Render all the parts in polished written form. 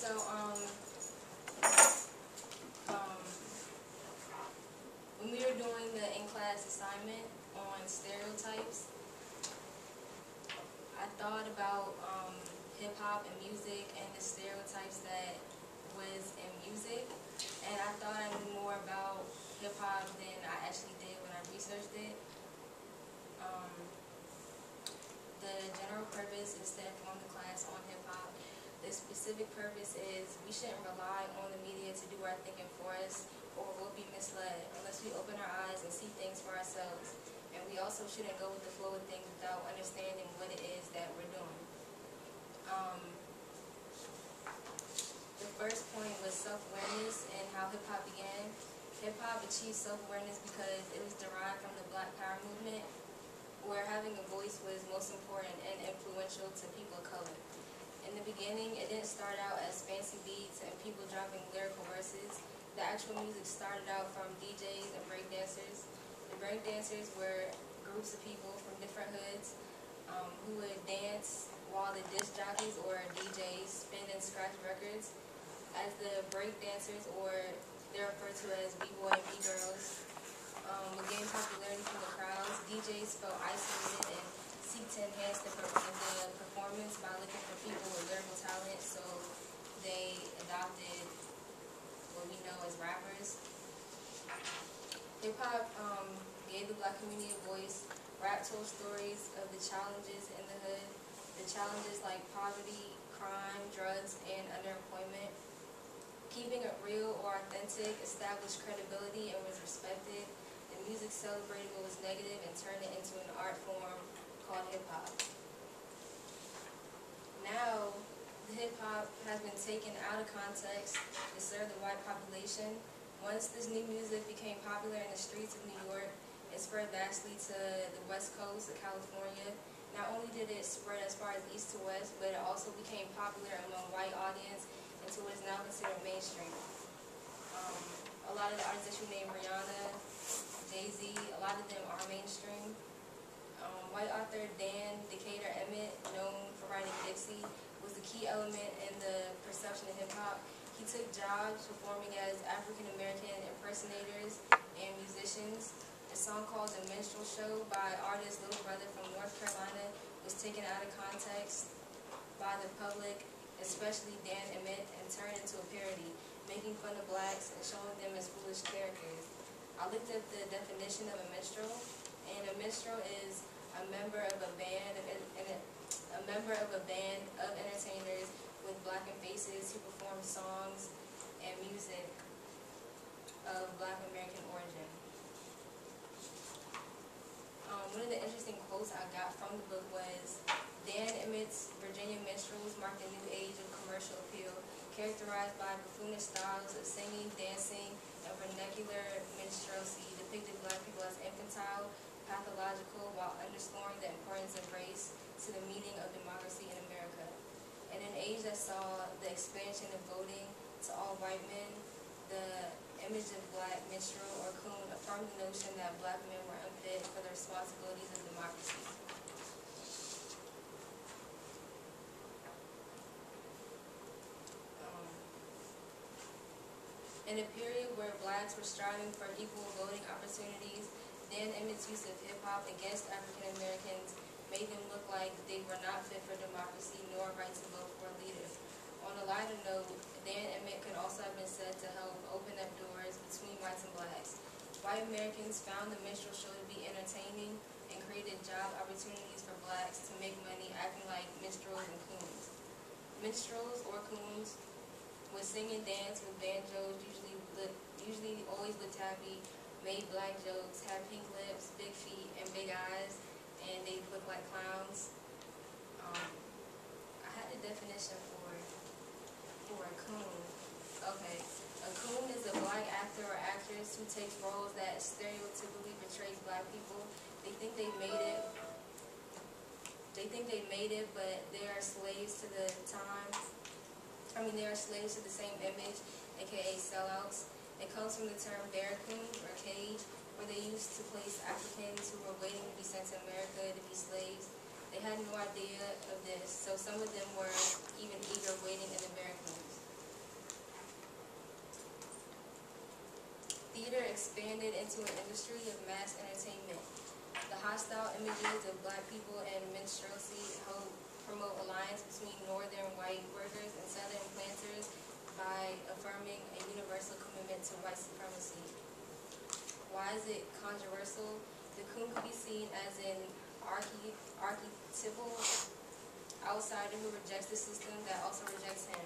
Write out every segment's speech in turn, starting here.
so when we were doing the in-class assignment on stereotypes, I thought about hip-hop and music and the stereotypes that was in music, and I thought I knew more about hip-hop than I actually did when I researched it. The general purpose is to inform the class on hip-hop. The specific purpose is we shouldn't rely on the media to do our thinking for us, or we'll be misled unless we open our eyes and see things for ourselves. And we also shouldn't go with the flow of things without understanding what it is that we're doing. The first point was self-awareness and how hip-hop began. Hip-hop achieved self-awareness because it was derived from the Black Power movement, where having a voice was most important and influential to people of color. In the beginning, it didn't start out as fancy beats and people dropping lyrical verses. The actual music started out from DJs and breakdancers. The breakdancers were groups of people from different hoods who would dance while the disc jockeys or DJs spin and scratch records. As the breakdancers, or they're referred to as B-boy and B-girls, would gain popularity from the crowds, DJs felt isolated and seek to enhance the performance by looking for people with lyrical talent, so they adopted what we know as rappers. Hip-hop gave the Black community a voice. Rap told stories of the challenges in the hood, the challenges like poverty, crime, drugs, and underemployment. Keeping it real or authentic established credibility and was respected. The music celebrated what was negative and turned it into an art form called hip-hop. Now, the hip-hop has been taken out of context to serve the white population. Once this new music became popular in the streets of New York, it spread vastly to the West Coast of California. Not only did it spread as far as east to west, but it also became popular among white audience into what is now considered mainstream. A lot of the artists that you named, Rihanna, Jay-Z, a lot of them are mainstream. White author Dan Decatur Emmett, known for writing Dixie, was the key element in the perception of hip-hop. He took jobs performing as African-American impersonators and musicians. A song called The Minstrel Show by artist Little Brother from North Carolina was taken out of context by the public, especially Dan Emmett, and turned into a parody, making fun of blacks and showing them as foolish characters. I looked at the definition of a minstrel, and a minstrel is a member of a band of entertainers with blackened faces who perform songs and music of Black American origin. One of the interesting quotes I got from the book was, Dan Emmett's Virginia minstrels marked a new age of commercial appeal, characterized by buffoonish styles of singing, dancing, and vernacular minstrelsy, depicted black people as infantile, pathological, while underscoring the importance of race to the meaning of democracy in America. In an age that saw the expansion of voting to all white men, the image of black minstrel or coon affirmed the notion that black men were unfit for the responsibilities of democracy. In a period where blacks were striving for equal voting opportunities, Dan Emmett's use of hip-hop against African Americans made them look like they were not fit for democracy nor right to vote for a leader. On a lighter note, Dan Emmett could also have been said to help open up doors between whites and blacks. White Americans found the minstrel show to be entertaining and created job opportunities for blacks to make money acting like minstrels and coons. Minstrels or coons would sing and dance with banjos, usually always looked happy, made black jokes, had pink lips, big feet, and big eyes, and they looked like clowns. I had a definition for a coon. Okay, a coon is a black actor or actress who takes roles that stereotypically portrays black people. They think they made it, but they are slaves to the time. They are slaves to the same image, aka sellouts. It comes from the term barracoon or cage, where they used to place Africans who were waiting to be sent to America to be slaves. They had no idea of this, so some of them were even eager waiting in the barracoons. expanded into an industry of mass entertainment. The hostile images of black people and minstrelsy help promote alliance between northern white workers and southern planters by affirming a universal commitment to white supremacy. Why is it controversial? The coon could be seen as an archetypal outsider who rejects the system that also rejects him.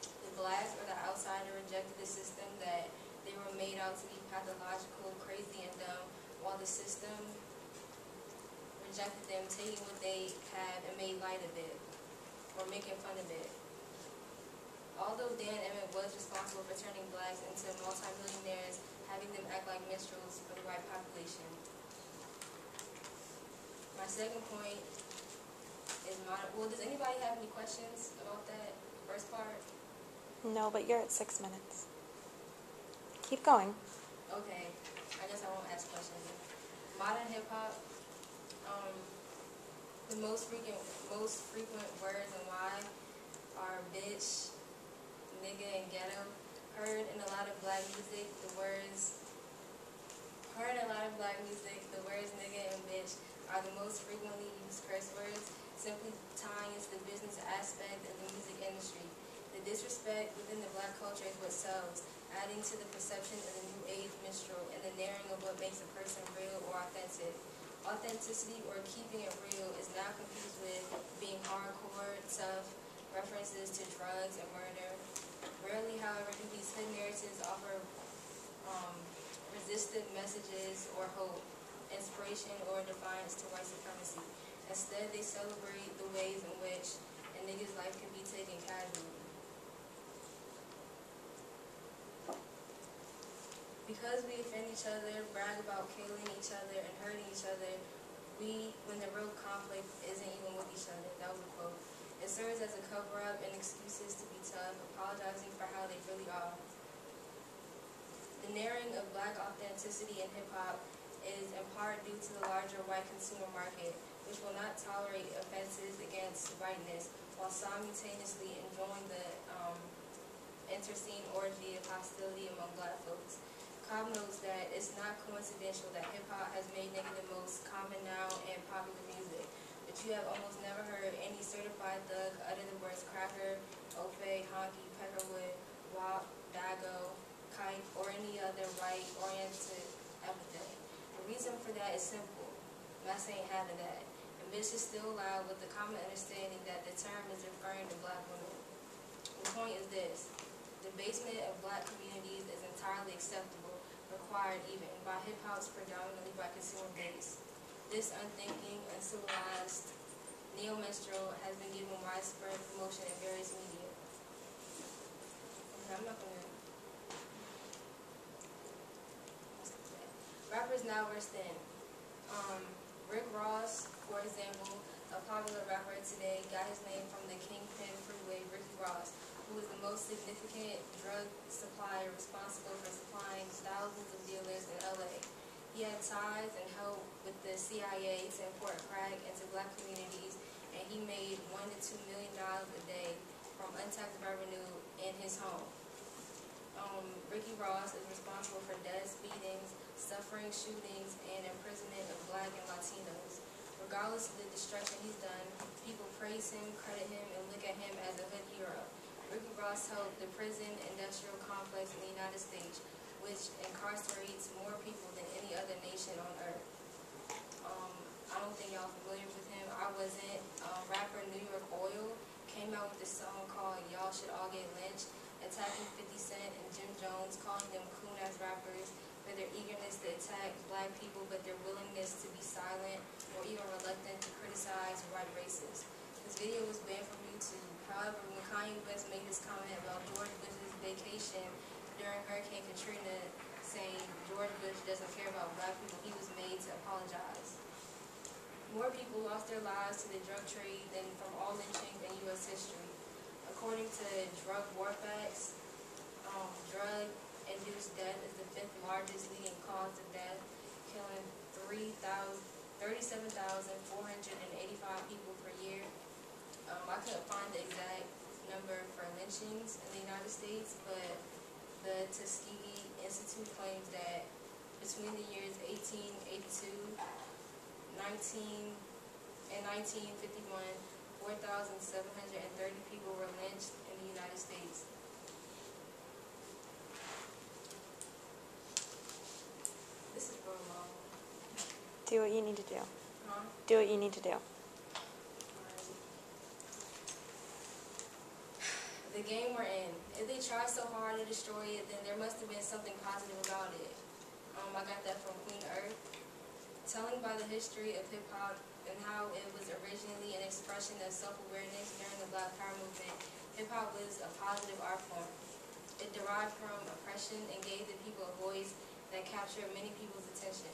The blacks or the outsider rejected the system that they were made out to be pathological, crazy, and dumb, while the system rejected them, taking what they had and made light of it, or making fun of it. Although Dan Emmett was responsible for turning blacks into multimillionaires, having them act like minstrels for the white population. My second point is does anybody have any questions about that first part? No, but you're at 6 minutes. Keep going. Okay, I guess I won't ask questions. Modern hip hop, the most frequent words and why are bitch, nigga, and ghetto. Heard in a lot of black music, the words nigga and bitch are the most frequently used curse words, simply tying into the business aspect of the music industry. The disrespect within the black culture is what sells, adding to the perception of the new age minstrel and the narrowing of what makes a person real or authentic. Authenticity or keeping it real is now confused with being hardcore, tough, references to drugs and murder. Rarely, however, do these hood narratives offer resistant messages or hope, inspiration, or defiance to white supremacy. Instead, they celebrate the ways in which a nigga's life can be taken casually. Because we offend each other, brag about killing each other, and hurting each other, when the real conflict isn't even with each other. That was a quote. It serves as a cover-up and excuses to be tough, apologizing for how they really are. The narrowing of black authenticity in hip-hop is in part due to the larger white consumer market, which will not tolerate offenses against whiteness, while simultaneously enjoying the interscene orgy of hostility among black folks. Cobb notes that it's not coincidental that hip-hop has made nigga the most common noun and popular music, but you have almost never heard any certified thug utter the words cracker, ofe, honky, peckerwood, wop, dago, kite, or any other white-oriented epithet. The reason for that is simple. Mess ain't having that. And bitch is still loud with the common understanding that the term is referring to black women. The point is this. Debasement of black communities is entirely acceptable, required even, by hip-hop's predominantly black consumer base. This unthinking, uncivilized neo-minstrel has been given widespread promotion in various media. Okay, I'm not gonna... Rappers now versed in. Rick Ross, for example, a popular rapper today, got his name from the Kingpin Freeway, Ricky Ross, who was the most significant drug supplier responsible for supplying thousands of dealers in LA. He had ties and helped with the CIA to import crack into black communities, and he made $1 to $2 million a day from untaxed revenue in his home. Ricky Ross is responsible for deaths, beatings, suffering, shootings, and imprisonment of black and Latinos. Regardless of the destruction he's done, people praise him, credit him, and look at him as a hood hero. Ricky Ross helped the prison industrial complex in the United States, which incarcerates more people than any other nation on earth. I don't think y'all familiar with him. I wasn't. Rapper New York Oil came out with this song called Y'all Should All Get Lynched, attacking 50 Cent and Jim Jones, calling them coon-ass rappers for their eagerness to attack black people, but their willingness to be silent or even reluctant to criticize white racists. This video was banned from YouTube. However, when Kanye West made this comment about George Bush's vacation during Hurricane Katrina, saying George Bush doesn't care about black people, he was made to apologize. More people lost their lives to the drug trade than from all lynchings in U.S. history. According to drug war facts, drug-induced death is the 5th largest leading cause of death, killing 37,485 people per year. I couldn't find the exact number for lynchings in the United States, but The Tuskegee Institute claims that between the years 1882 and 1951, 4,730 people were lynched in the United States. This is real long. Do what you need to do. Huh? Do what you need to do. The game we're in. If they try so hard to destroy it, then there must have been something positive about it. I got that from Queen Earth. Telling by the history of hip-hop and how it was originally an expression of self-awareness during the Black Power movement, hip-hop was a positive art form. It derived from oppression and gave the people a voice that captured many people's attention.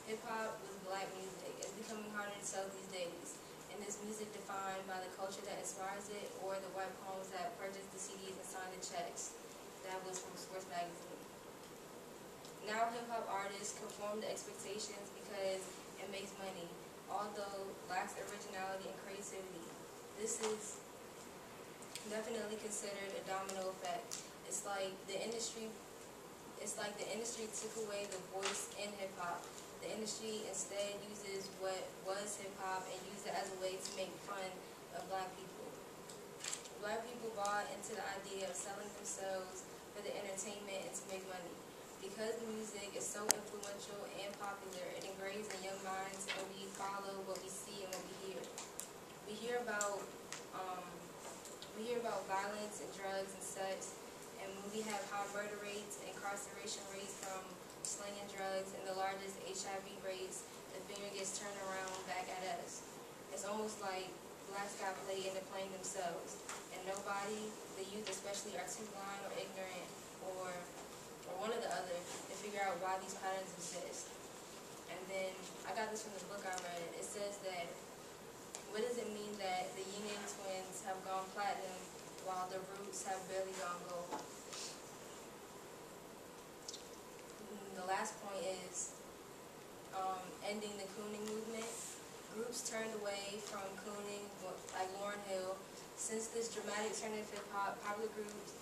Hip-hop was black music. It's becoming harder to tell these days. And this music defined by the culture that inspires it or the white palms that purchased the CDs and signed the checks. That was from Sports Magazine. Now hip-hop artists conform to expectations because it makes money, although lacks originality and creativity. This is definitely considered a domino effect. It's like the industry took away the voice in hip-hop. The industry instead uses what was hip-hop and used it as a way to make fun of black people. Black people bought into the idea of selling themselves for the entertainment and to make money. Because the music is so influential and popular, it engraves in young minds and we follow what we see and what we hear. We hear about violence and drugs and sex, and we have high murder rates, incarceration rates from slinging drugs, and the largest HIV rates. The finger gets turned around back at us. It's almost like blacks got played into playing themselves, and nobody, the youth especially, are too blind or ignorant or one or the other to figure out why these patterns exist. And then I got this from the book I read. It says that what does it mean that the Yin Yang twins have gone platinum while the Roots have barely gone gold? The last point is ending the cooning movement. Groups turned away from cooning, like Lauryn Hill. Since this dramatic turn in hip-hop, popular groups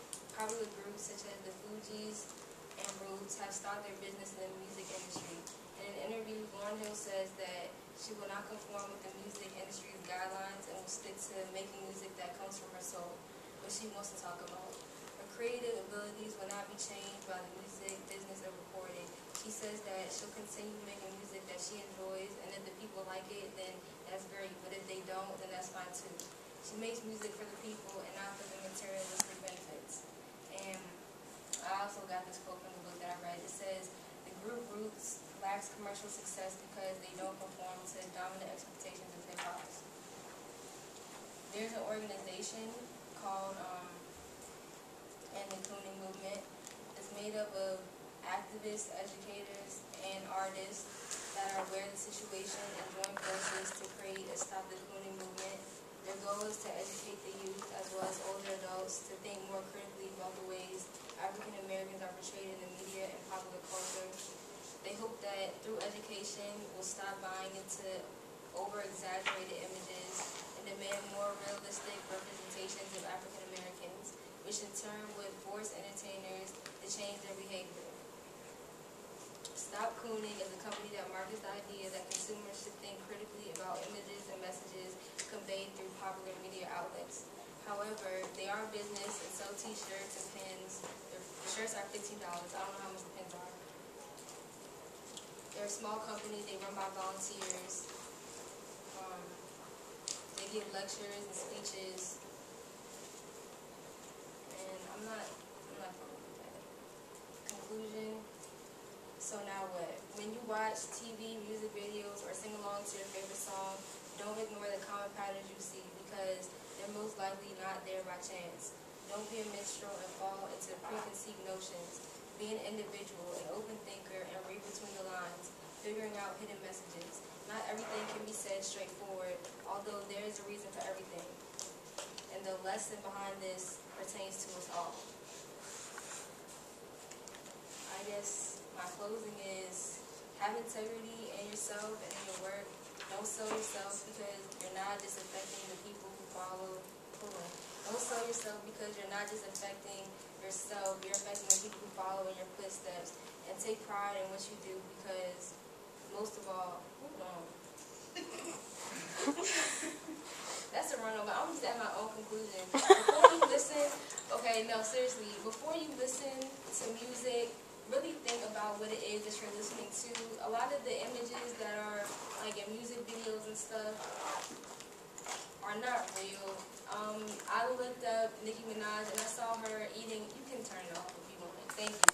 such as the Fugees and Roots have stopped their business in the music industry. In an interview, Lauryn Hill says that she will not conform with the music industry's guidelines and will stick to making music that comes from her soul, what she wants to talk about. Her creative abilities will not be changed by the music business of recording. She says that she'll continue making music that she enjoys, and if the people like it, then that's great, but if they don't, then that's fine too. She makes music for the people and not for the materialistic benefits. And I also got this quote from the book that I read. It says, the group Roots lacks commercial success because they don't conform to dominant expectations of hip-hop. There's an organization called the Cooning Movement. It's made up of activists, educators, and artists that are aware of the situation and join forces to create a Stop the Cooning movement. Their goal is to educate the youth as well as older adults to think more critically about the ways African Americans are portrayed in the media and popular culture. They hope that through education, we'll stop buying into over-exaggerated images and demand more realistic representations of African Americans, which in turn would force entertainers to change their behavior. Stop Cooning is a company that markets the idea that consumers should think critically about images and messages conveyed through popular media outlets. However, they are a business and sell t-shirts and pins. The shirts are $15. I don't know how much the pins are. They're a small company. They run by volunteers. They give lectures and speeches. And I'm not familiar with that. Conclusion. So now what? When you watch TV, music videos, or sing along to your favorite song, don't ignore the common patterns you see because they're most likely not there by chance. Don't be a minstrel and fall into preconceived notions. Be an individual, an open thinker, and read between the lines, figuring out hidden messages. Not everything can be said straightforward, although there is a reason for everything. And the lesson behind this pertains to us all. I guess my closing is have integrity in yourself and in your work. Don't sell yourself because you're not just affecting the people who follow. Don't sell yourself because you're not just affecting yourself. You're affecting the people who follow in your footsteps. And take pride in what you do because most of all, hold on. That's a run-over. I'm just at my own conclusion. Before you listen, okay, no, seriously, before you listen to music, really think about what it is that you're listening to. A lot of the images that are like in music videos and stuff are not real. I looked up Nicki Minaj and I saw her eating. You can turn it off if you want. Thank you.